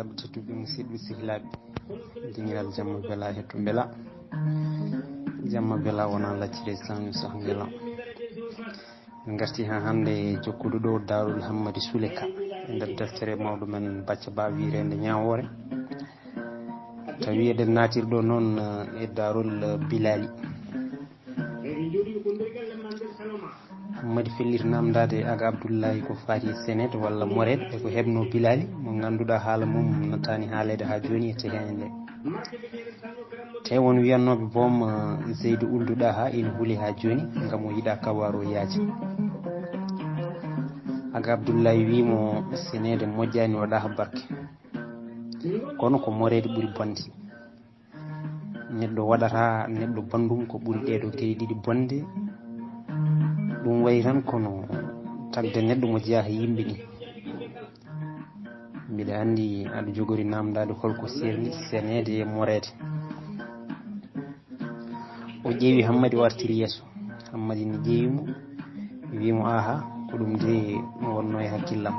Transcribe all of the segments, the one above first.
bandiraɓe tedduɓe musidɓe sehilaɓe dingiral jamma bela hetto beela jamma bela wona laccire sanu sah beela en garti ha hande jokkude ɗo darul hammadi souleka e nder deftere mawɗo men bacca ba wirende ñawore tawi eɗen natirɗo noon e darul bilali hammadi fellir namdade aga abdoullahi ko fati e sénéde walla morede eko hebno bilali mo ganduɗa haala mum notani haalede ha joni e tehede nde te won wiyannoɓe boom zeydou ulduɗa ha ina huuli ha joni gam o yiiɗa kawaro yaaji aga abdoullahi wimo sénéde moƴƴani waɗa ha barke kono ko morede ɓuuri bonde neɗɗo waɗata neɗɗo bandum ko ɓuuri ɗeɗo gueɗe ɗiɗi bonde ɗum wayi tan kono tagde neɗɗo mo jeeya yimɓe ni mbiɗa andi aɗa jogori namdade holko serni sénéde e morede o ƴeewi hammadi o artiri yeeso hammadi ne ƴeewimo wimo aha ko ɗum de wonno e hakkillam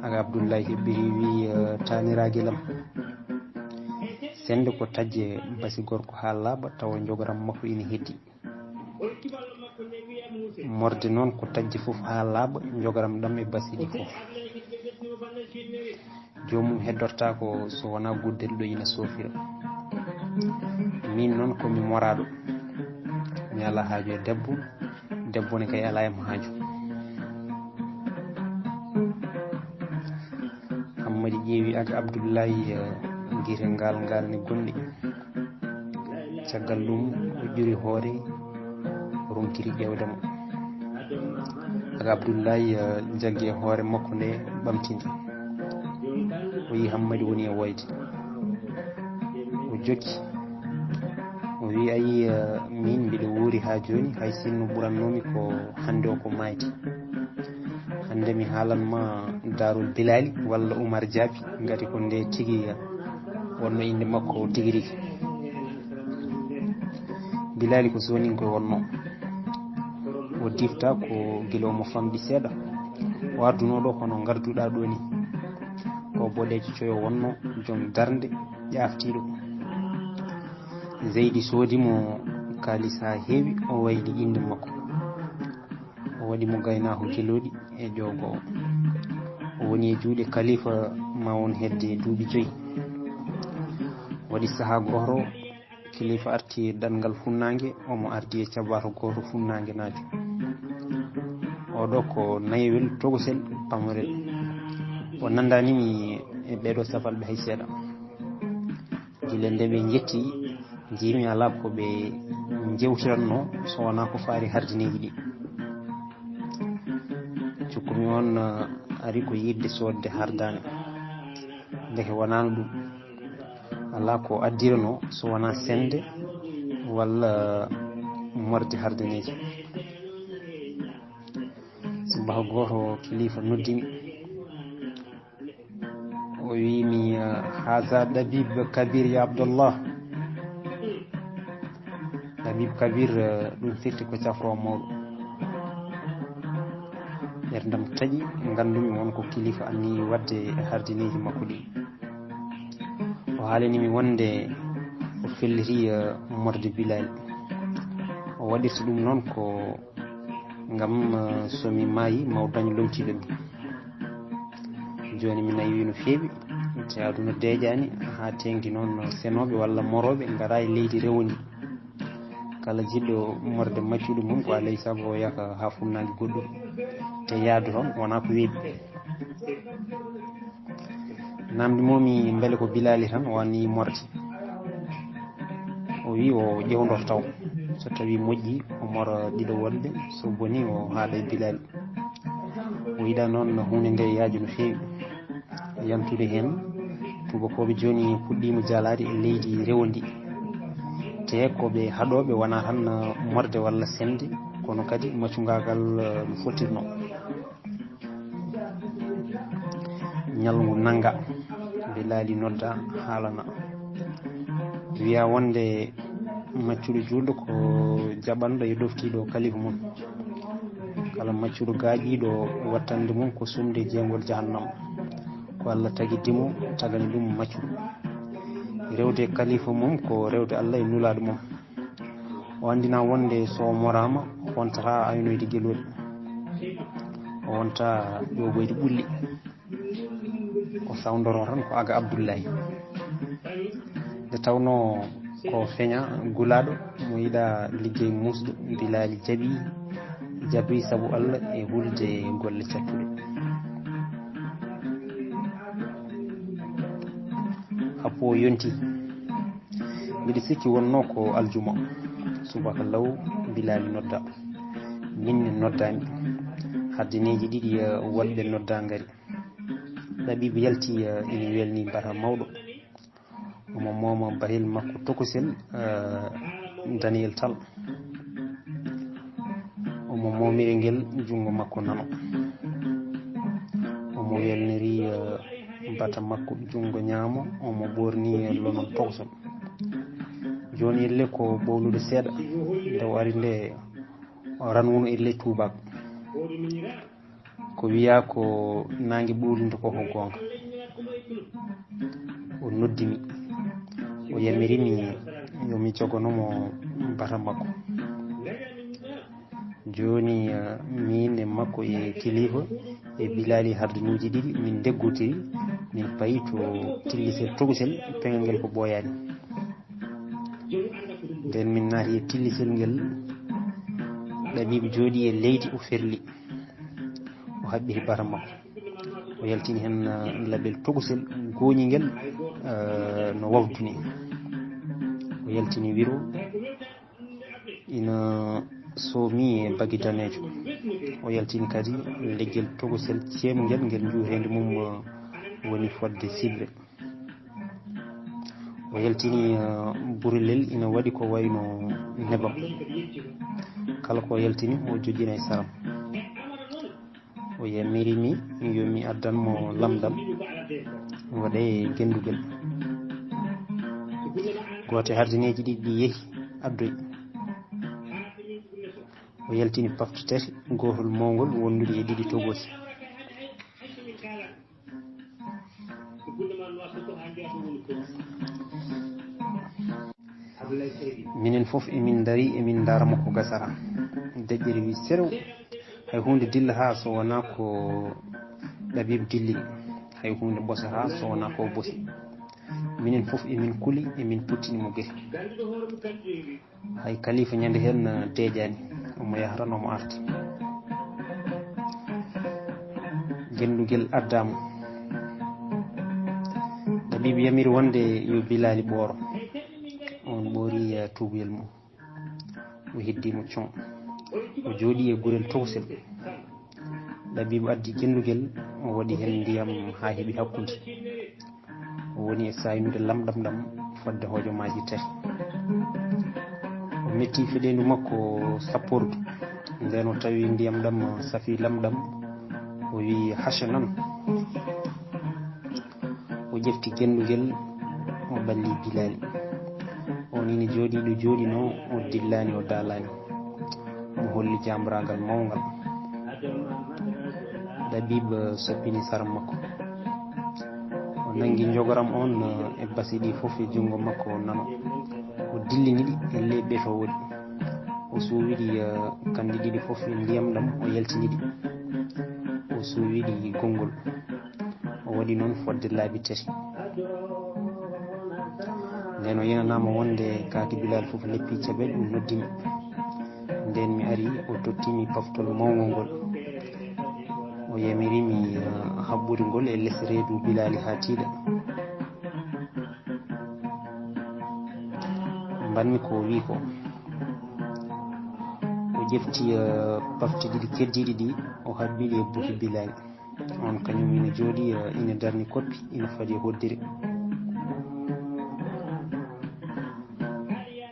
aga abdoullahi hebbiri wi taniraguelam sende ko tajje basi gorko ha laaɓa tawa jogoram makko ina heddi morde noon ko tajje foof ha laaɓa jogoram ɗam e basi ɗi foof jomum heddorta ko so wona guddel ɗo ina sofira min noon komi moraɗo mi ala haaju e debbo ne kay ala em haaju hammadi ƴeewi aga abdoullahi guite ngal ne gonɗi caggal ɗum o ƴuri hoore ronkiri ƴewdemo aga abdoullahi jaggi e hoore makko nde ɓamtinde o yi hammadi woni e woyde o jokki o wi ayi min mbiɗa wuuri ha joni hay sinno ɓurannomi ko hande o ko mayde hande mi haalanma darul bilali walla oumar diaby gati ko nde tigui wonno inde makko tigui rigui bilali ko soninkoye wonno o difta ko guila omo famɗi seeɗa o arduno ɗo kono garduɗa ɗo ni o boɗejo coyo wonno joom darde ƴaftiɗo zeydi soodimo kalis ha heewi o wayli inde makko o waɗimo gaynako gueloɗi e ƴogo o woni e juuɗe kalifa ma won hedde duuɓi 5 waɗi saaha goto kilifa arti ɗanngal funnague omo ardi e cabato goto funnague naati oɗo ko naywel togosel pamorel o nandanimi e ɓeɗo safalɓe hay seeɗa guila nde ɓe jetti jimi ala koɓe jewtiranno so wona ko faari hardineji ɗi cukkumi on ari ko yidde sodde hardane deke wonano ɗum ala ko addirano so wona sende walla morde hardaneji subaha goto kilifa noddimi o wimi haza dabib kabir ya abdallah dabib kabir ɗum firti ko cafro mawɗo ɓerdam taaƴi gandumi wonko kilifa anni wadde hardineji makko ɗi o haalanimi wonde o felliti morde bilali o waɗirta ɗum noon ko gam somi maayi maw dañ lomtiɗomi joni mi nayi no feewi te aduna deƴani ha tengti noon senoɓe walla moroɓe gara e leydi rewndi kala jiɗɗo morde maccuɗo mum ko alay saago o yaka ha funnague goɗɗum te yaadu toon wona ko weeɓi namdi momi beele ko bilali tan o wanni morde o wi o ƴewdor taw so tawi moƴƴi o mora ɗiɗo wolde so boni o haala e bilali o yiɗa noon hunde nde yaaju no feewi yantude hen tubakoɓe joni puɗɗima jalade e leydi rewndi te koɓe haɗoɓe wona tan morde walla sende kono kadi maccugagal no fottirno ñalngu nanga bilali nodda haalana wiya wonde maccuɗo julɗo ko jaɓanɗo e ɗoftiɗo kalifa mum kala maccuɗo gaaƴiɗo wattande mum ko sumde jeengol jahannama ko Allah tagi dimo tagani ɗum maccuɗo rewde kalifa mum ko rewde Allah e nulaɗo mum o andina wonde so morama wontata aynoyde guelori o wonta ƴoɓoyde ɓulli o sawdoro tan ko Aga Abdoullahi nde tawno ko feña gulaɗo mo yiɗa liggey musɗo Bilali jaabi saabu Allah e hulde golle cattuɗe happo yonti mbiɗa sikki wonno ko aljuma subaka law Bilali nodda minne noddami haddineji ɗiɗi waɗɓe nodda ngari ɗaɓiɓe yalti ina welni mbata mawɗo omo mooma bahil makko tokosel Daniel Tall omo momiri ngel jungo makko nano omo welniri mbata makko jungo ñaamo omo ɓorni lonon tokosol joni elle ko ɓowlude seeɗa nde o ari nde ranwuno elle tubako ko wiya ko nangue ɓowlinde koko gonga o noddimi o yamirimi yomi jogonomo mbata makko joni min e makko e kilifa e Bilali hardinuji ɗiɗi min deggotiri min payi to tillisel togosel peŋal ngel ko ɓooyani nden min naati e tillisel ngel ɗaɓiɓe jooɗi e leydi o ferli o haɓɓiri bara makko o yaltini hen label togosel gooñi ngel no wawduni o yaltini wiro ina soomi e bagui danejo o yaltini kadi leggel togosel ceemugel ngel juurede mum woni fodde sibre o yaltini burilel ina waɗi ko wayno nebam kala ko yaltini o jojjina e saram o yamirimi yomi addanmo lamdam waɗa e gendugel goto hardineji ɗiɗi yeehi addoy o yaltini pafte tati gotol mawgol wondude e ɗiɗi togosi minen foof emin daari emin daramo ko gasara deƴƴere wi serew hay hunde dilla ha so wona ko ɗaɓiɓe dillini hay hunde ɓosata so wona ko bosi minen foof emin kuuli emin puttinimo guehe hay kalifa ñande hen deeƴani omo yaha tan omo arta gendugel addama ɗaɓiɓe yamiri wonde yo Bilali ɓooro on ɓoori tubuyel mum o heddimo con o jooɗi e gurel towsel ɗaɓiɓe addi gendugel o waɗi hen ndiyam ha heeɓi hakkude o woni e saynude lamɗam ɗam fodde hojomaji tati o metti feɗendu makko sappordu nden o tawi ndiyam ɗam safi lamɗam o wi hasha nan o ƴefti gendugel o ɓalli Bilali on ina jooɗiɗo jooɗino o dillani o daalani mo holli jambragal mawgal ɗaɓiɓe soppini saram makko o nangui jogoram on e basi ɗi foof e junggo makko nano o dilliniɗi e ley ɓeetowoɗi o suwiɗi kandi ɗiɗi foof e ndiyam ɗam o yaltiniɗi o suwiɗi konngol o waɗi noon fodde laabi tati nden o yenanama wonde kake Bilali foof leppi caɓele o noddimi nden mi ari o tottimi paftol mawgol ngol o yamirimi habɓude ngol e less reedu Bilali ha tiiɗa mbanmi ko wi ko o ƴefti pafte ɗiɗi keddiɗi ɗi o haɓɓiɗi e buki Bilali on kañum ina jooɗi ina darni koppi ina faadi e hoddire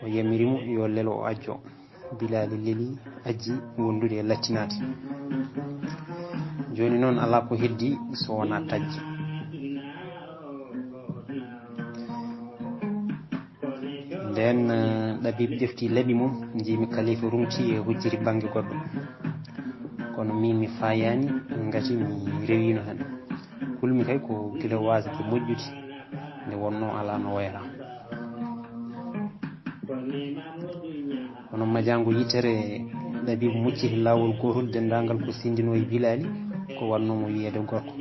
o yamirimo yo lelo o ajjo Bilali leeli ajji wondude e lattinade joni noon ala ko heddi so wona tajje nden ɗaɓiɓe ƴefti laaɓi mum jimi kalifa rumti e hujjiri banggue goɗɗo kono min mi fayani ngati mi rewino hen kulmi kay ko gila wasake moƴƴude nde wonno ala no wayra kono majango yitere Labibu mucciti lawol gotol dendagal ko sindino e Bilali ko wannomo wiyede gorko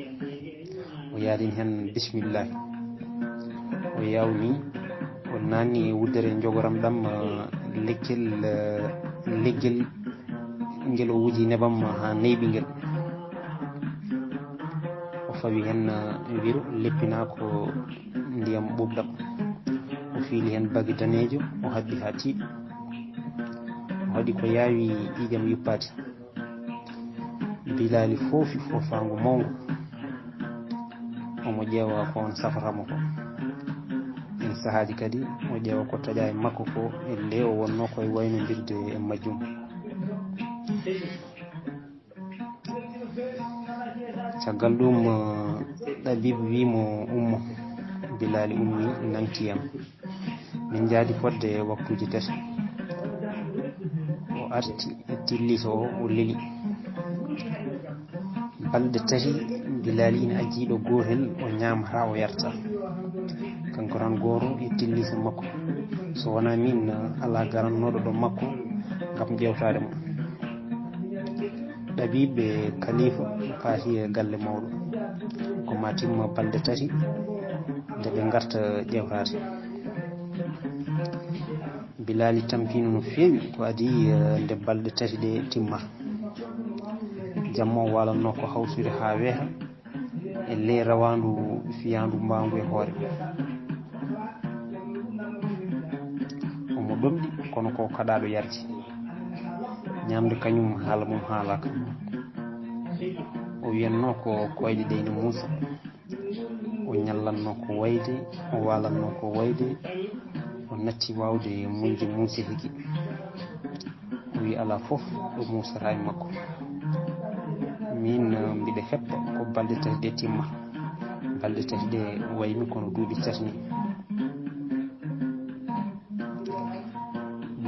o yaadini hen bisimillahi o yawni o nanni e wuddere jogoram ɗam leggel ngel o wuji nebam ha neyɓi ngel o fawi hen wiru leppina ko ndiyam ɓuɓɗam o fiili hen bagge danejo o habbi ha tiiɗi o waɗi ko yaawi ƴiƴam yuppade Bilali foofi fofango mawgo omo ƴeewa ko on safatamo ko en sahaji kadi o ƴeewa ko taƴa e makko ko e nde o wonno koye waynodirde e majjum caggal ɗum Labibu wimo ummo Bilali ummi nantiyam min jaadi fodde waktuji tati o arti e tillito o leeli balɗe tati Bilali ina ajjiɗo gotel o ñamata o yarta kanko tan goto e tillito makko so wona min ala garannoɗo ɗo makko gam ƴewtade mo Labibu e Khalifa paati e galle mawɗo ko matimma balɗe tati nde ɓe garta ƴewtade Bilali tampino no feewi ko adi nde balɗe tati ɗe timmata jamma o walanno ko hawtude ha weeta e ley rawandu fiyandu mbangu e hoore omo ɗomɗi kono ko kaɗaɗo yarji ñamde kañum haala mum haalaka o wiyanno ko koyɗe ɗe ne muusa o ñallanno ko wayde o walanno ko wayde o natti wawde muñde muuse higi o wi ala foof ɗo musata e makko min mbiɗa heppa ko balɗe tati ɗe timma balɗe tati ɗe waymi kono duuɓi tati ni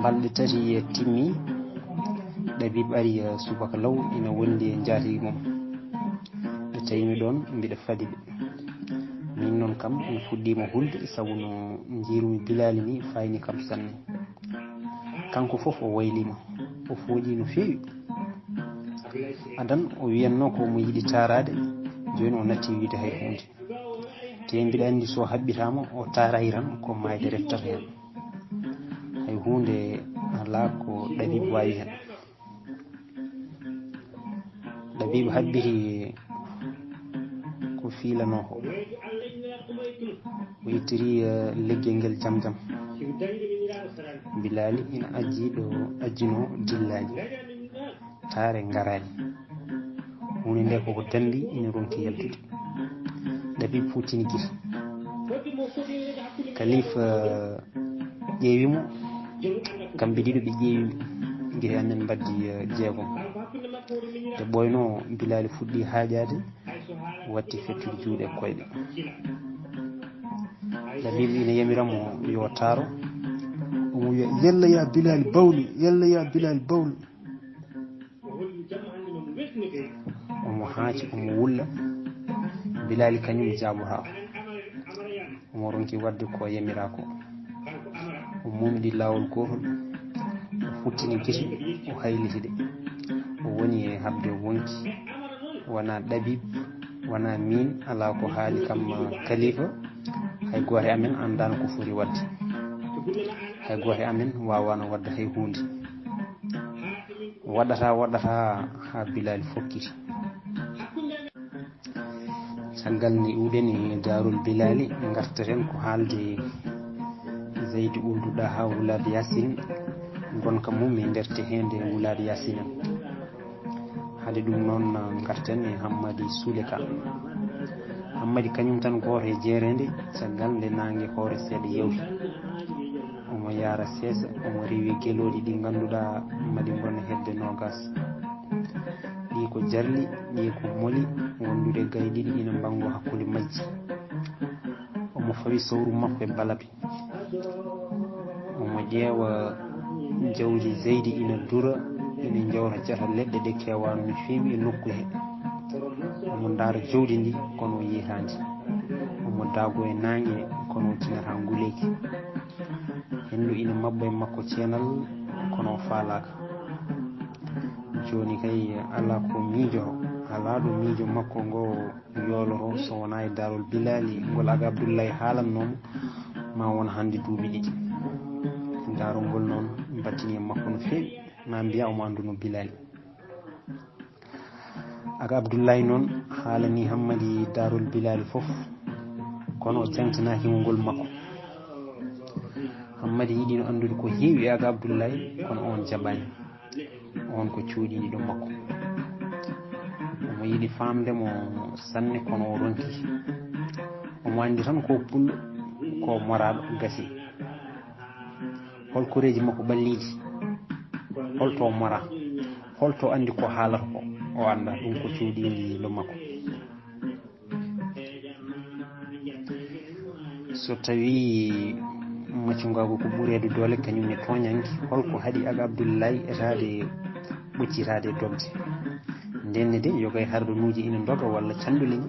balɗe tati e timmi Labibu ari subaka law ina wondi e jaatigi mum nde tawimi ɗon mbiɗa faadiɓe min noon kam mi fuɗɗima hulde saabu no jiirumi Bilali ni fayni kam sanne kanko foof o waylima o fooƴi no feewi adan o wiyanno ko mo yiɗi tarade joni o natti wiide hay hunde te mbiɗa andi so haɓɓitama o tarayi tan ko mayde reftata hen hay hunde ala ko Labibu wawi hen Labibu haɓɓiti ko fiilano ko o ittiri leggel ngel jam jam Bilali ina ajjino dillaji taare garani hunde nde koko dandi ina ronki yaltude Labibu futtini guite Khalifa ƴeewimo kamɓe ɗiɗo ɓe ƴeewimo guite amen mbaddi jeegom nde ɓoyno Bilali fuɗɗi haajade watti fettude juuɗe e koyɗe Labibu ina yamiramo yo taaro omo wiya yalla ya Bilali bawli yalla ya Bilali bawli omo haaci omo wulla Bilali kañum jaabota omo ronki wadde ko yamira ko o mumɗi lawol gotol o futtini guite o haylitiɗe o woni e habde wonki wona Labibu wona min ala ko haali kam Khalifa hay goto amen andano ko foti wadde hay goto amen wawano wadde hay hunde waɗata ha Bilali fokkiti caggal ni uɗen e darol Bilali gartaten ko haalde Zeydi ulduɗa ha Wulade Yasine gonka mum e nder tehede Wulade Yasine haade ɗum noon garten e Hammady Souleka Hammady kañum tan goto e jeerede caggal nde nangue hoore seeɗa yewti omo yaara seesa omo rewi gueloɗi ɗi ganduɗa maɗi gona hedde nogas ɗi ko jarli ɗi ko moli wondude gaye ɗiɗi ina bango hakkude majji omo fawi sawru makko e balabi omo ƴeewa jawdi Zeydi ina dura ina jawra jata leɗɗe ɗe kewano no feewi e nokku he omo ndaara jawdi ndi kono o yihandi omo daago e nangue kono o tinata nguleyki hendu ina mabba e makko ceenal kono o faalaka joni kay ala ko miijoro ala ɗo miijo makko ngo yooloro so wona e darol bilali ngol Aga Abdoulaye haalannomo ma won hande duuɓi ɗiɗi darol ngol noon battini e makko no feewi ma mbiya omo anduno bilali Aga Abdoulaye noon haalani hammadi darol bilali foof kono o tengtanakimo ngol makko hammadi yiɗino andude ko heewi e Aga Abdoulaye kono on jaɓani on ko cuuɗiɗi ɗo makko omo yiɗi famdemo sanne kono o ronki omo andi tan ko pullo ko moraɗo gasi hol koreji makko ɓalliɗi holto mora holto andi ko haalata ko o anda ɗum ko cuuɗiɗi ɗo makko so tawi maccugago ko ɓuurede doole kañumne toñanki holko haɗi Aga Abdoulaye etade ɓoccitade dogde ndenne de yogay harɗonuji ina doga walla candule ni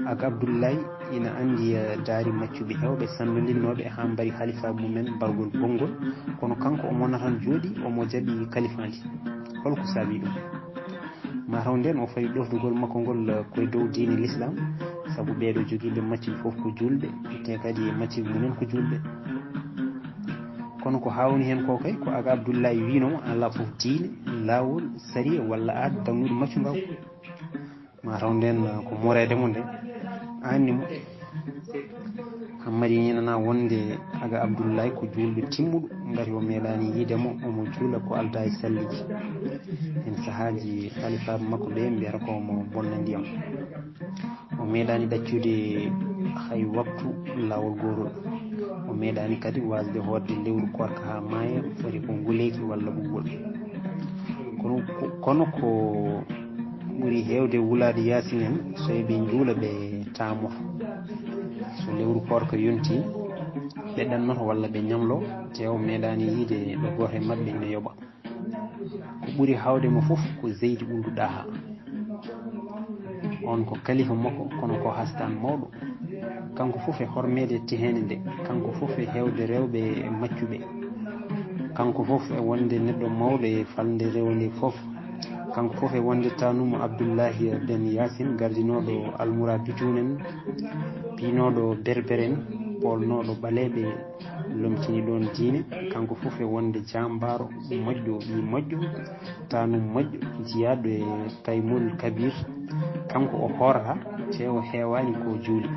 Aga Abdoulaye ina andi daari maccuɓe hewɓe sandodinnoɓe ha mbari halifaɓe mumen bargol bonngol kono kanko omo natan jooɗi omo jaaɓi kalifandi holko saabi ɗum mataw nden o fawi ɗofdugol makko ngol koye dow diine l'islam saabu ɓeeɗo joguiɓe macciɓe foof ko julɓe te kadi macciɓe mumen ko julɓe kono ko hawni hen ko kay ko Aga Abdoulaye winomo ala foof diine lawol sariya walla aada dagnude maccugaw mataw nden ko moredemo nde annimo hammadi ni nana wonde Aga Abdoulaye ko julɗo timmuɗo gati o meeɗani yiidemo omo juula ko alda e salliji hen sahaji halifaɓe makko ɓe mbiyata komo bonna ndiyam o meeɗani ɗaccude hay waktu lawol gotol o meeɗani kadi wasde hodde lewru korka ha maaya foti ko nguleyki walla ɓuɓol kono ko ɓuuri hewde wulade Yasine en so ɓe juula ɓe tamoto so lewru korka yonti ɓe ɗannoto walla ɓe ñamlo te o meeɗani yiide ɗo goto e mabɓe ine yoɓa ko ɓuuri hawdemo foof ko Zeydi Ould Daha on ko kalifa makko kono ko hastan mawɗo kanko foof e hormede tehede nde kanko foof e hewde rewɓe e maccuɓe kanko foof e wonde neɗɗo mawɗo e falde rewde foof kanko foof e wonde tanumo Abdoullahi Ben Yasine gardinoɗo almoura bitunen piinoɗo berbere en polnoɗo ɓaleɓe lomtini ɗon diine kanko foof e wonde jambaro moƴƴo ɓi moƴƴo tanum moƴƴo jiyaɗo e Taymul Kabir kanko o horata te o heewani ko juuli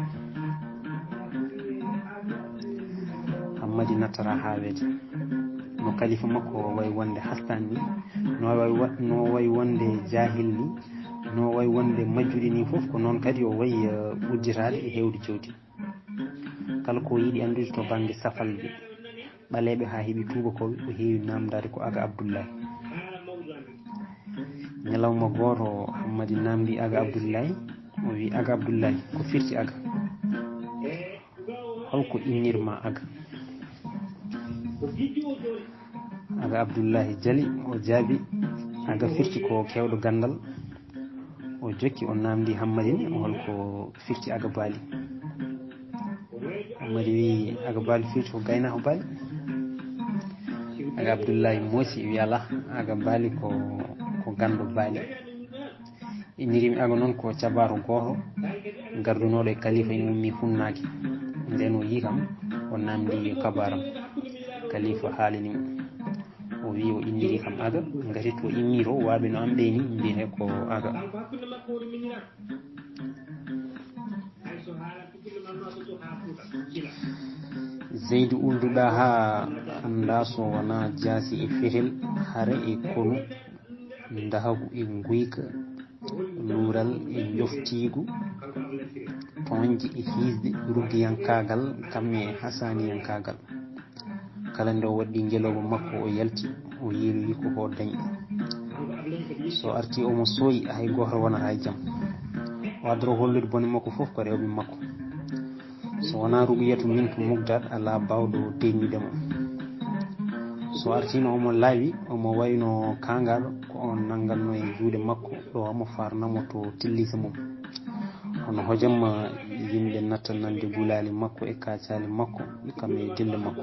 hammadi nattata hawede no kalifa makko way wonde hastan ni no way wonde jahil ni no way wonde majjuɗi ni foof ko noon kadi o wayi udditade e hewde jawdi kala ko yiiɗi andude to banggue safalde ɓaleɓe ha heeɓi tubakoɓe o heewi namdade ko Aga Abdoulaye ñalawma goto hammadi namdi Aga Abdoulaye o wi Aga Abdoulaye ko firti Aga holko innirma Aga Aga Abdoulaye jaali o jaabi Aga firti ko kewɗo gandal o jokki o namdi hammadi ni holko firti Aga baali hammadi wi Aga baali firti ko gaynako baali Aga Abdoulaye moosi wi ala Aga baali ko gando baali innirimi Aga noon ko cabato goto gardunoɗo e kalifa ina ummi funnaki nden o yi kam o namdi kabaram kalifa haalinimo o wi o inniri kam Aga gati to immi to waɓe no amɓe ni mbiyete ko Aga Zeydi Ould Daha anda so wona jaasi e fetel hare e konu dahagu e guyka luural e joftigu toñje e hiisde ruggiyankagal kammi e hasaniyankagal kala nde o waɗɗi jeelogo makko o yalti o yiiloyi koko dañi so arti omo sooyi hay goto wonata jaam o addoro hollude bone makko foof ko rewɓe makko so wona ruguyatu min to mugdat ala bawɗo deññudemo so artino omo laawi omo wayno kangaɗo ko on nanganno e juuɗe makko ɗo omo farnamo to tillisa mum hono hojamma yimɓe natta nande gulali makko e kacali makko kam e dille makko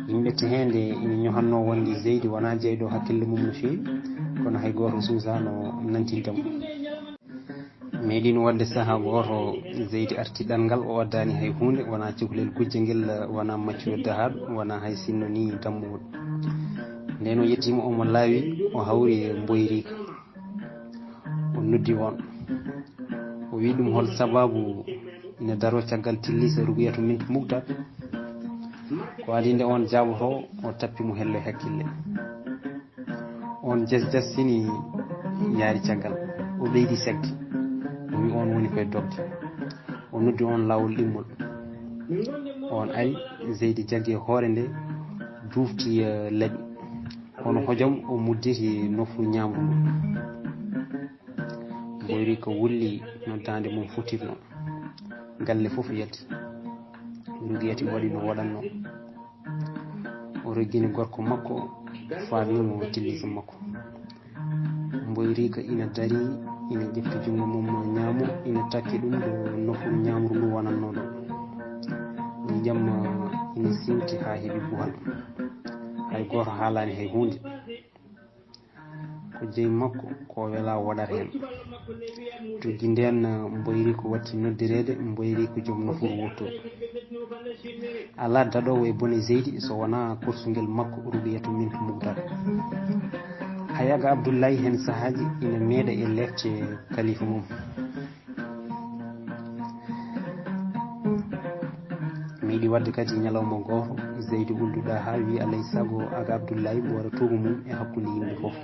yimɓe tehende ina ñohanno wonde Zeydi wona jeyɗo hakkille mum no feewi kono hay goto suusano nantintamo meeɗino wadde saaha goto Zeydi arti ɗanngal o waddani hay hunde wona cukalel gujja ngel wona maccuyo dahaɗo wona hay sinno ni dammuwol nden o yettima omo laawi o hawri e Mboyrika o noddi on o wi ɗum hol sababu ina daro caggal tillisa Rougayatou Mintou Mouktar ko adi nde on jaɓoto o tappimo hello hakkille on jasjasini yaari caggal o ɓeydi segde o wi on woni koye dogde o noddi on lawol ɗimmol on ari Zeydi jaggi hoore nde dufti laaɓi kono hojom o mudditi nofru ñamru ndu Mboyrika wulli no dande mum futirno galle fof yetti Rougayatou waɗi no waɗanno o reggini gorko makko faamimo tillisa makko Mboyrika ina dari ina ƴefti jungo mum ñaamo ina takki ɗum ɗo nofuru ñamru ndu wonanno ɗo jam ina siwti ha heeɓi buhal hay goto haalani hay hunde ko jeyi makko ko wela waɗata hen tuggi nden Mboyrika watti noddirede Mboyrika joom nofuru wotto ala daɗowo e bone Zeydi so wona kursugel makko Rougayatou Mintou Mouktar hayaga Abdoulaye hen sahaji ina meeɗa e lefte kalifa mum miiɗi wadde kadi ñalawma goto Zeydi ulduɗa ha wi alay saago aga Abdoulaye ɓoora tuuba mum e hakkude yimɓe foof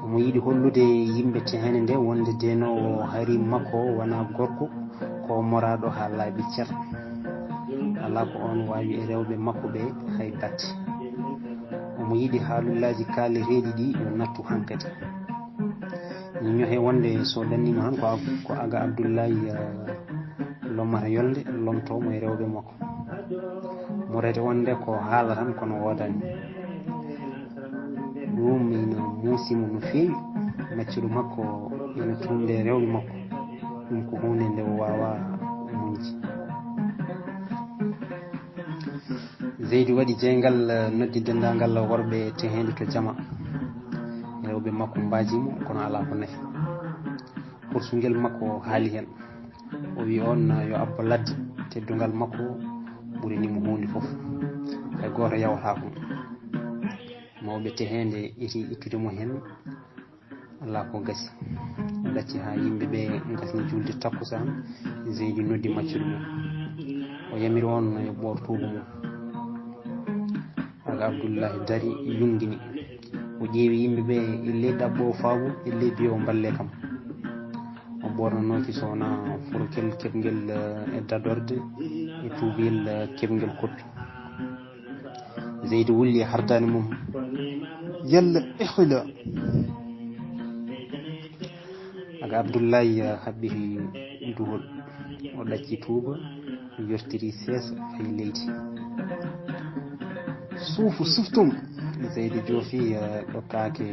omo yiiɗi hollude yimɓe tehene nde wonde denowo harim makko wona gorko ko moraɗo ha laaɓi cer ala ko on wawi e rewɓe makko ɓe hay batte omo yiiɗi haalullaji kaalereɗi ɗi yo nattu hankkadi ni ñohe wonde so ɗannima han ko aga Abdoulaye lommata yolde lomtomo e rewɓe makko morete wonde ko haala tan kono wodani ɗum ina muusimo no feewi maccuɗo makko ina tumde rewɓe makko ɗum ko hunde nde wawa muñji Zeydi waɗi jeygal noddi dendagal worɓe tehende to jama rewɓe makko mbajimo kono ala ko nafi kursugel makko haali hen o wi on yo abbo ladde teddugal makko ɓuurinimo hunde foof hay goto yawata ko mawɓe tehende iti ittudemo hen ala ko gasi o ɗacci ha yimɓeɓe gasni julde takkusan Zeydi noddi maccuɗo mum o yamiri on e ɓoor tuuba mum aga Abdoulaye dari yungini o ƴeewi yimɓeɓe elle ɗaɓɓo faabu elle biyo o balle kam o ɓornanoki so wona forokel keɓgel e dadorde e tuubiyel keɓgel koppi Zeydi wulli hardani mum yalla ihda aga Abdoulaye haɓɓiri duhol o ɗacci tuuba yortiri seesa fay leydi suufu suftum Zeydi joofi ɗokkake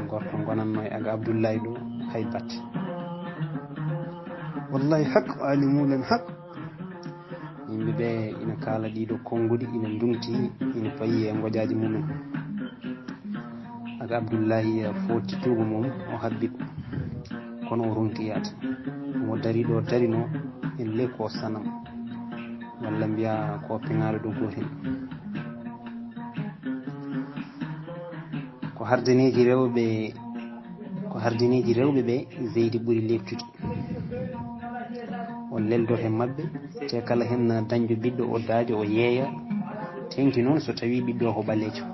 gorko gonanno e aga Abdoulaye ɗo hay batte wallahi haq alimulen haq yimɓeɓe ina kaala ɗiɗo konguɗi ina ndumti ina payi e goƴaji mumen aga Abdoulaye fotti tuuba mum o habbi kono o ronki yaade omo dari ɗo darino elle ko sanam walla mbiya ko peŋaɗo ɗo gotel ko hardineji rewɓe ɓe Zeydi ɓuuri lebtude o leldote mabɓe te kala hen dañjo ɓiɗɗo o daajo o yeeya tengti noon so tawi ɓiɗɗo ko ɓalejo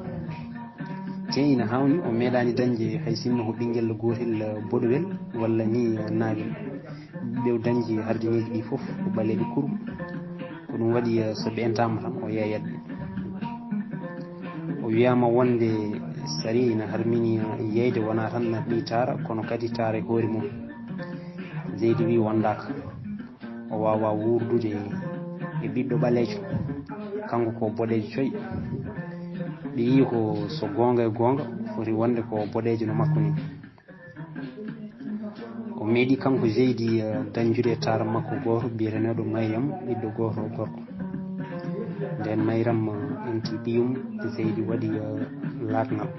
te ina hawni o meeɗani dañde hay sinno ko ɓinguel gotel boɗowel walla ni naawel ɓew dañji hardineji ɗi foof ko ɓaleɓe kurum ko ɗum waɗi so ɓe entama tan o yeeyat ɓe o wiyama wonde sari ina harmini yeyde wona tan ɓi taara kono kadi taara hoore mum Zeydi wi wondaka o wawa wurdude e ɓiɗɗo ɓalejo kanko ko boɗejo coyi ɓe yi ko so gonga e gonga foti wonde ko boɗejo no makko ni. O meeɗi kanko Zeydi dañjude taara makko goto biyeteneɗo Maryam ɓiɗɗo goto gorko. Nden Mayram enti ɓiyum Zeydi waɗi laatnal.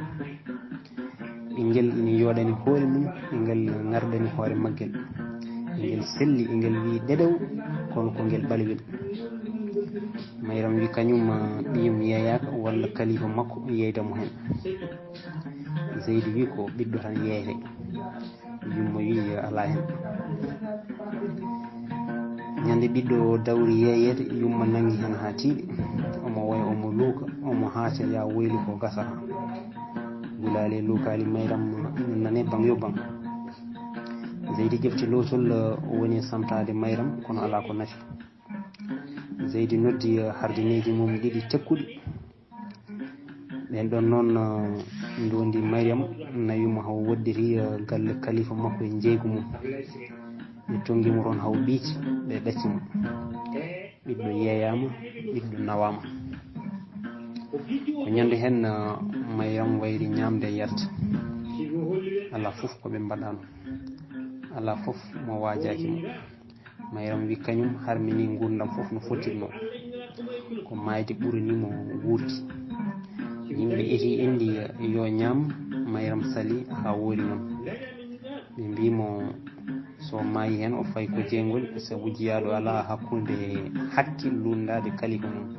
Ɓinguel ina yoɗani hoore mum, ngel ngarɗani hoore maggel, ngel selli, ngel wi ɗeɗew kono ko ngel ɓalwel. Mayram wi kañum ɓiyum yeeyaka walla kalifa makko yeydamo hen. Zeydi wi ko ɓiɗɗo tan yeeyete, yummo wi ala hen. Ñande ɓiɗɗo dawri yeeyede yumma nangi hen ha tiiɗi, omo woya omo luuka omo haaca ya woyli ko gasa ha gulali luukali. Mayram ina nane bang yo bang. Zeydi ƴefti lowtol woni samtade Mayram kono ala ko nafi. Zeydi noddi hardineji mum ɗiɗi tekkuɗi. Ɓen ɗon noon ndondi Maryam nawimo haw woddiri galle kalifa makko e jeygu mum. ɓe tongimo toon haw ɓiiti ɓe ɗaccimo. Ɓiɗɗo yeeyama, ɓiɗɗo nawama. Ko ñande hen Mayram wayri ñamde e yarde. Ala fof koɓe mbaɗano, ala fof mo wajaki mo. Mayram wi kañum harmini gurdam fof no fottirno, ko mayde ɓuranimo wuurki. Yimɓe eti endi yo ñaam, Mayram sali ha woori noon. Ɓe mbimo so maayi hen o fayi ko jeygol, sabu jiyaɗo ala hakkude hakke lundade kalifa mum.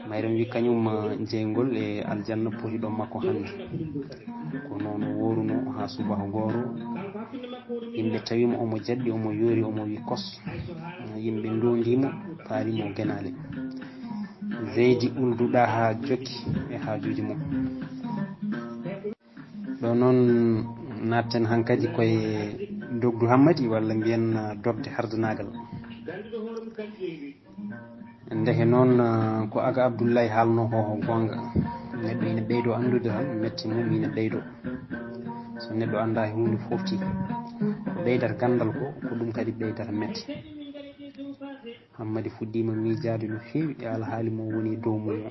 Mayram wi kañum jeygol e aljanna potiɗo makko hande. Ko noon o woruno ha subaha gooro. Yimɓe tawimo omo jaɗɗi, omo yoori, omo wi kos. Yimɓe ndondimo paalimo genale. Zeydi ulduɗa ha jokki e hajuji mum. Ɗo noon natten hankkadi koye Dogdu Hammadi walla mbiyen dogde hardanagal. Ndeke noon ko Aga Abdoulaye haalno ko gonga. Neɗɗo ina ɓeydo andude tan metti mum ina ɓeydo. So neɗɗo anda e hunde fofti, ko ɓeydata gandal ko ɗum kadi ɓeydata metti. Hammadi fuɗɗima miijade no feewi e alhaali mo woni dow mum o.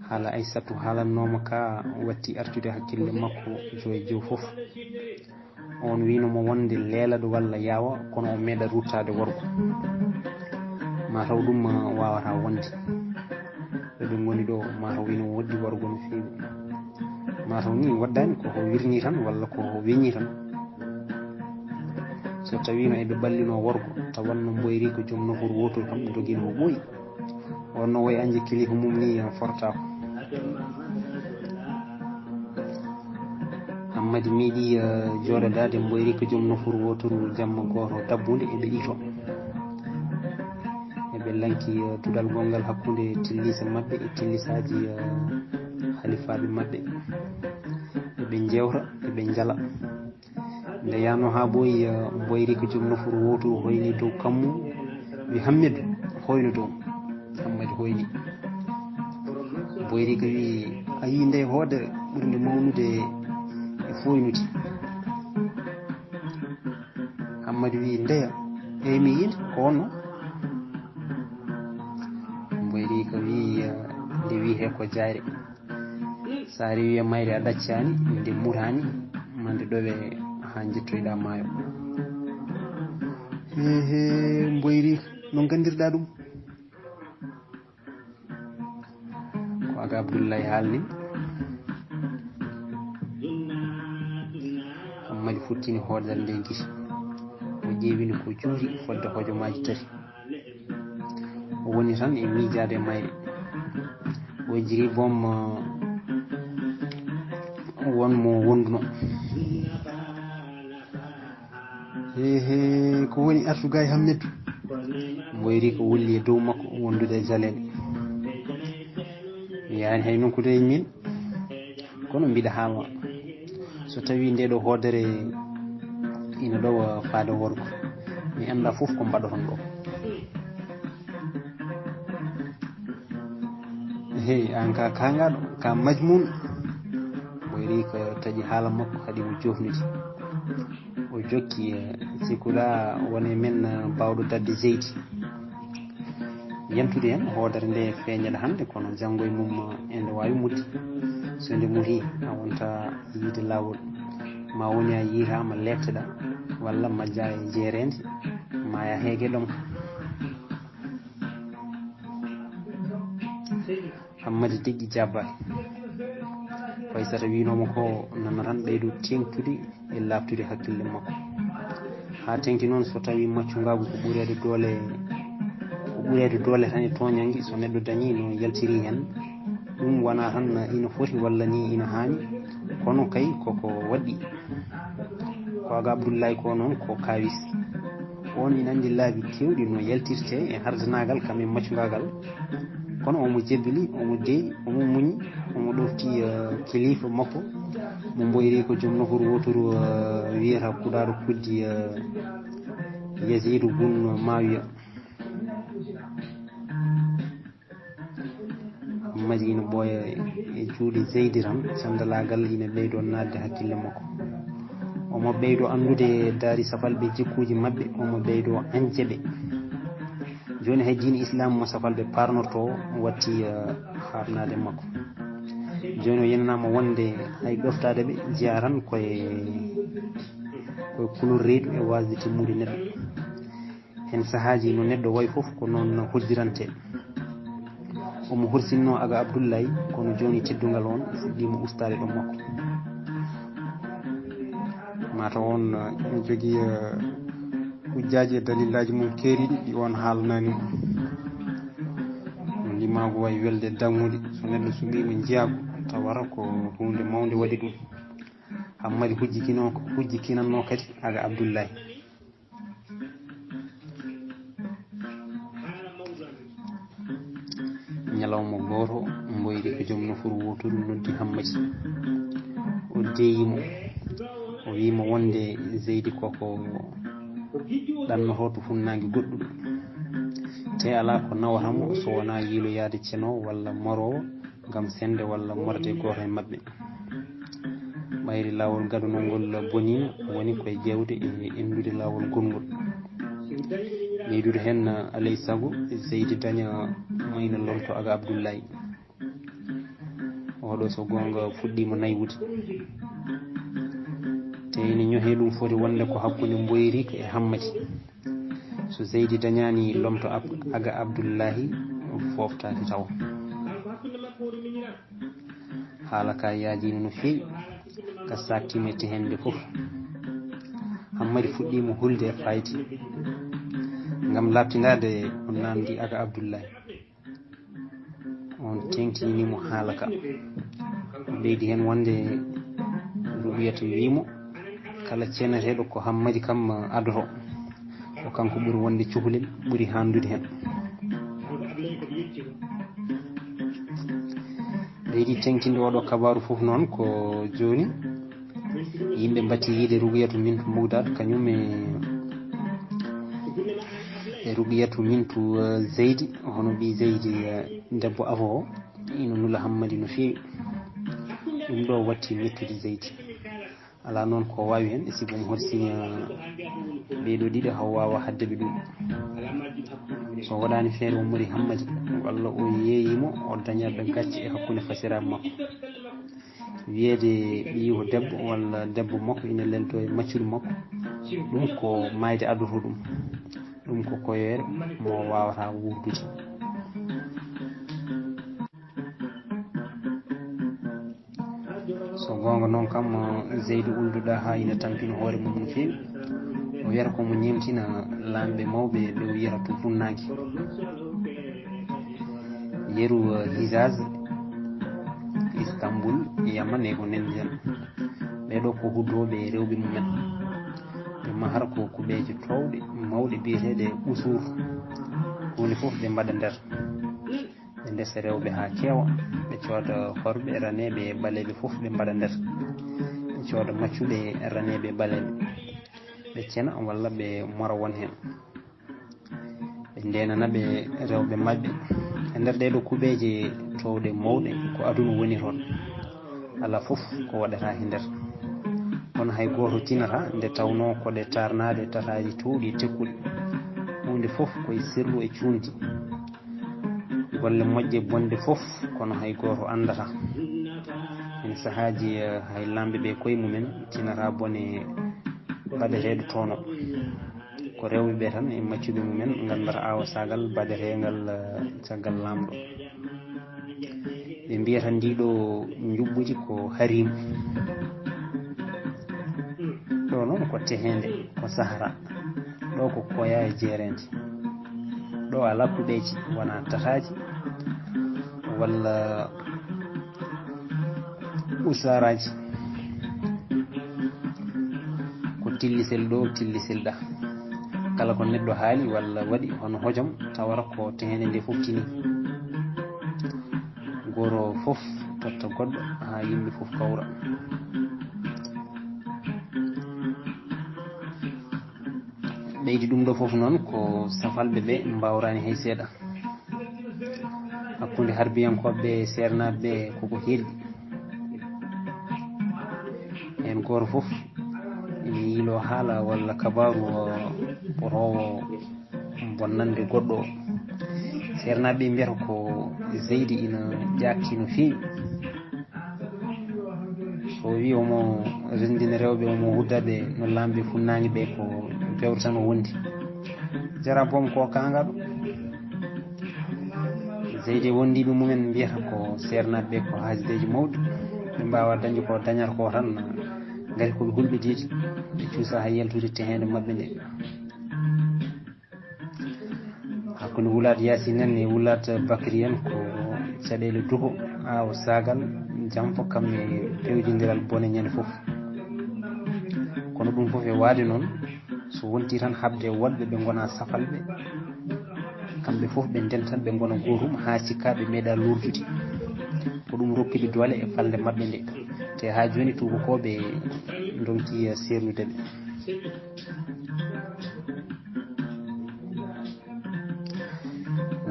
Haala Aissatou haalannoma ka watti artude hakkille makko joyi jow fof. On winomo wonde leelaɗo walla yaawa kono o meeɗa ruttade worgo. Mataw ɗum wawata wonde. Ɗo ɗum woni ɗo mataw wino woɗɗi worgo no feewi. Mataw ni waddani koko wirni tan walla ko weñi tan. So tawino eɓe ballino worgo tawanno mboyri ko joom nofuru wotol kam doguino o ɓooyi. Onno woyi anje kilifa mum ni fortako. Hammadi miiɗi joɗodade mboyri ko joom nofuru wotoru jamma goto dabbude eɓe ɗito. Eɓe lanki tudal gongal hakkude tillisa mabɓe e tillisaji halifaɓe mabɓe. Eɓe jewta eɓe jala. Nde yano ha ɓooyi mboyri ko joom nofuru wotoru hoyni dow kammu wi Hammidou hoyno dow. Hammadi hoyni. Mboyri ko wi a yi nde hoodere ɓurde mawnude e foynude. Hammadi wi ndeya eyi mi yiide ko wonno. Mboyri ko wi nde wiite ko jayre. Sa rewi e mayre a ɗaccani nde murani mande ɗowe ha jettoyɗa maayo. Mboyri no gandirɗa ɗum? Ko Aga Abdoulaye haalni. Hammadi futtini hoodere nde giti. O ƴeewini ko juuti fodde hojomaji tati. O woni tan e miijade e mayre. O jiri boom wonmo wonduno. Ko woni artuga e Hammidou. Mboyri ko wulli e dow makko wondude e jalede. Mi yaani hay nokkude e min kono mbiɗa haama so tawi ndeɗo hoodere ina ɗowa faade worgo mi anda fof ko mbaɗoton ɗo. An ka kangaɗo ka majmun. Mboyri ko taƴi haala makko kadi o jofniti. O jokki sikkuɗa woni men bawɗo dadde Zeydi. yentude hen hoodere nde feeñeɗa hannde kono janngo e mum ende wawi muddi so nde muti a wonta yiide lawol ma woni a yiitama letteɗa walla majja e jeerede ma ya heege ɗom Hammadi Tigui Diabaye Faysata winoma ko nana tan ɓeydo tengtude e labtude hakkille makko ha tengti noon so tawi maccugagu ko ɓurede doole tan e toñangui so neɗɗo dañi no yaltiri hen ɗum wona tan ina foti walla ni ina hani kono kay koko waɗɗi ko Aga Abdoulaye ko noon ko kawis on ina andi laabi kewɗi no yaltirte e hardanagal kam e maccugagal kono omo jebbili omo deeƴi omo muñi omo ɗofti kilifa makko mo mboyri ko joom nofuru wotoru wiyata kuɗaɗo kuddi Yazidou Bun Mawiya Hammadi ina ɓooya e juuɗe Zeydi tan candalagal ina ɓeydo nadde hakkille makko omo ɓeydo andude daari safalɓe jikkuji mabɓe omo ɓeydo anjeɓe joni hay diine islam mo safalɓe parnorto watti harnade makko joni o yenanama wonde hay ɗoftade ɓe jeeya tan koye kulol reedu e wasde timmude neɗɗo hen sahaji no neɗɗo way foof ko noon hoddirante omo horsinno Aga Abdoulaye kono joni teddugal on fuɗɗima ustade ɗo makko mata on ene jogui hujjaji e dalillaji mum keeriɗi ɗi on haalnani limago way welde dangude so neɗɗo suɓima jeeyago tawata ko hunde mawde waɗi ɗum Hammadi hujjikinanno kadi Aga Abdoulaye ñalawma goto mboyri ko joom nofuru wotoru noddi Hammadi o deeyimo o wimo wonde Zeydi koko ɗannoto to funnangue goɗɗuɗo te ala ko nawatamo so wona yiiloyade cenowo walla marowo gam sende walla morde goto e mabɓe ɓayri lawol gadunol ngol bonino woni koye ƴewde e endude lawol gongol ɓeydude hen alay saago Zeydi daña mayno lomto Aga Abdoulaye oɗo so gonga fuɗɗima naywude te ene ñohe ɗum foti wonde ko hakkude Mboyri e Hammadi so Zeydi dañani lomto Aga Abdoulaye foftaki taw haala ka yaajino no fewi ka saktimete hende foof Hammadi fuɗɗima hulde e fayde gam labtidade o namdi Aga Abdoulaye on tengtinimo haala ka ɓeydi hen wonde wiyata wimo kala ceneteɗo ko Hammadi kam adoto ko kanko ɓuuri wonde cukalel ɓuuri handude hen ɓeydi tengtinde oɗo kabaru foof noon ko joni yimɓe batti yiide Rougayatou Mintou Moudad kañum e Rougayatou Mintou Zeydi hono mbi Zeydi debbo avo o ina nula Hammadi no fewi ɗum ɗo watti mettude Zeydi ala noon ko wawi hen siko mo horsini ɓeɗo ɗiɗo haw wawa haddeɓe ɗum so waɗani feere o mari Hammadi walla o yeeyimo o dañaɓe gacce e hakkude fasiraɓe makko wiyede ɓiyi ko debbo walla debbo makko ina lelto e maccuɗo makko ɗum ko mayde adoto ɗum ko koyoere mo wawata wurdude so gonga noon kam Zeydi ulduɗa ha ina tampina hoore mum no fewi o wiyata komo ñemtina lamɓe mawɓe ɓe wiyata to funnangue yeru Hijaz Istanbul Yaman e ko nandi hen ɓeɗo ko huddoɓe rewɓe mumen ɓe mahara ko kuɓeje towɗe mawɗe biyeteɗe usul hunde foof ɓe mbaɗa nder ɓe ndesa rewɓe ha keewa ɓe cooda horɓe raneɓe ɓaleɓe foof ɓe mbaɗa nder ɓe cooda maccuɓe raneɓe ɓaleɓe ɓe cena walla ɓe mora won hen ɓe ndenana ɓe rewɓe mabɓe e nder ɗeɗo kuɓeje towɗe mawɗe ko aduna woni toon ala foof ko waɗata e nder kono hay goto tinata nde tawno koɗe tarnade tataji towɗi tekkuɗe hunde foof koye sirlu e cundi golle moƴƴe bonde fof kono hay goto andata en sahaji hay lamɓe ɓe koye mumen tinata bone baɗeteɗo tono ko rewɓe ɓe tan e maccuɓe mumen gandata awa sagal baɗetegal caggal lamɗo ɓe mbiyata ndiɗo juɓɓudi ko harimu ɗo noon ko tehede ko sahara ɗo ko koya e jeerede ɗo ala kuɓeji wona tataji walla usaraji ko tillisel ɗo tillisel ɗa kala ko neɗɗo haali walla waɗi hono hojom tawata ko tehede nde fof tini goro fof totta goɗɗo ha yimɓe fof kawra ɓeydi ɗum ɗo fof noon ko safalɓe ɓe mbawrani hay seeɗa hakkude harbiyankoɓe sernaɓe koko helɗi hen goto fof ene yiilo haala walla kabaru ɓorowo bonnande goɗɗo o sernaɓe mbiyata ko Zeydi ina ƴakki no fewi so wi omo rendina rewɓe omo huddaɓe no lamɓe funnague ɓe ko pewre tan o wondi jara boom ko kangaɗo Zeydi wondiɓe mumen mbiyata ko sernaɓe ɓe ko haasideji mawɗi ɓe mbawa dañde ko dañata ko tan gari koɓe hulɓe deedi ɓe cuusa ha yaltude tehede mabɓe nde hakkude Wulate Yasine en e Wulate Bakary en ko caɗele duho awa sagal jamfa kamɓe pewjodiral bone ñande foof kono ɗum foof e waade noon so wonti tan habde wonɓe ɓe gona safalɓe kamɓe foof ɓe dentan ɓe gona gotum ha cikkaɓe meeɗa lurdude ko ɗum rokkiɓe doole e falde mabɓe nde te ha joni tubakoɓe donki sernude ɓe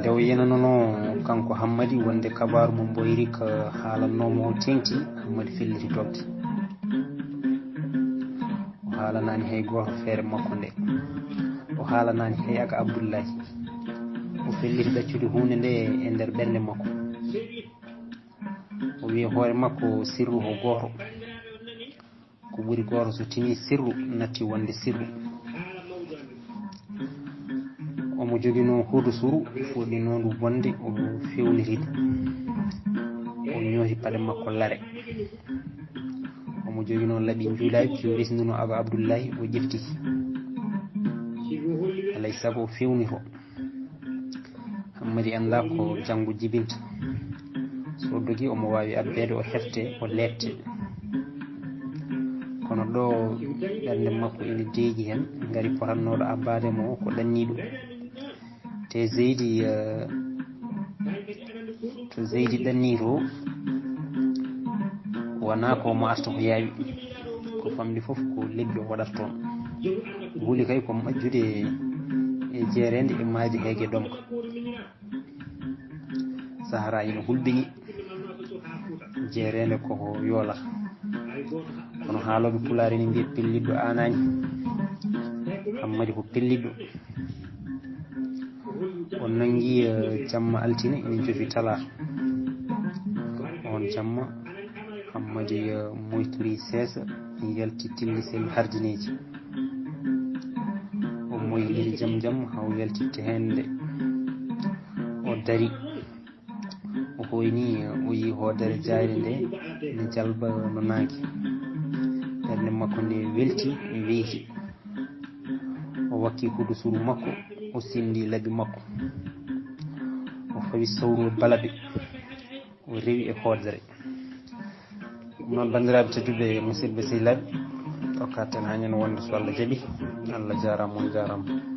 nde o yenanono kanko Hammady wonde kabaru mo Boyri ko haalannomo o tengti Hammady felliti dogde o haalanani hay goto feere makko nde o haalanani hay aka Abdoullahi o felliti ɗaccude hunde nde e nder ɓerde makko o wi hoore makko sirru ko goto ko ɓuuri goto so tini sirru natti wonde sirru omo joguino huudo suru fuɗɗinondu wonde o fewniride o ñooti paɗe makko lare omo joguino laaɓi juulaɓe so resnuno aba Abdoullahi o ƴefti alay saago o fewnito Hammady anda ko janggo jibinta so dogi omo wawi abbede o hefte o lette kono ɗo ɓernde makko ene deeƴi hen gari potannoɗo abbademo ko ɗanniɗo te Zeydi to Zeydi ɗanni to wona ko mo arta ko yaawi ko famɗi foof ko lebbi o waɗata toon huuli kay ko majjude e jeerede e maadi heege ɗomka sahara ina hulɓini jeerede koko yoolata kono haaloɓe pulaar ene mbiya pelliɗɗo anani Hammady ko pelliɗɗo o nangi jamma altine ene jofi talata on jamma Hammady moytori seesa yalti tillisel hardineji o moyɗiri jaam jaam haw yaltitte hende o dari o hoyni o yi hoodere jayre nde ne jalba no nangue ɓernde makko nde welti e weyti o wakki huudo suru makko o sindi laabi makko o fawi sawru balaɓe o rewi e hoodere ɗum noon bandiraɓe tedduɓe musidɓe sehilaɓe tokkaten ha ñande wonde so Allah jaaɓi Allah jarama on jarama.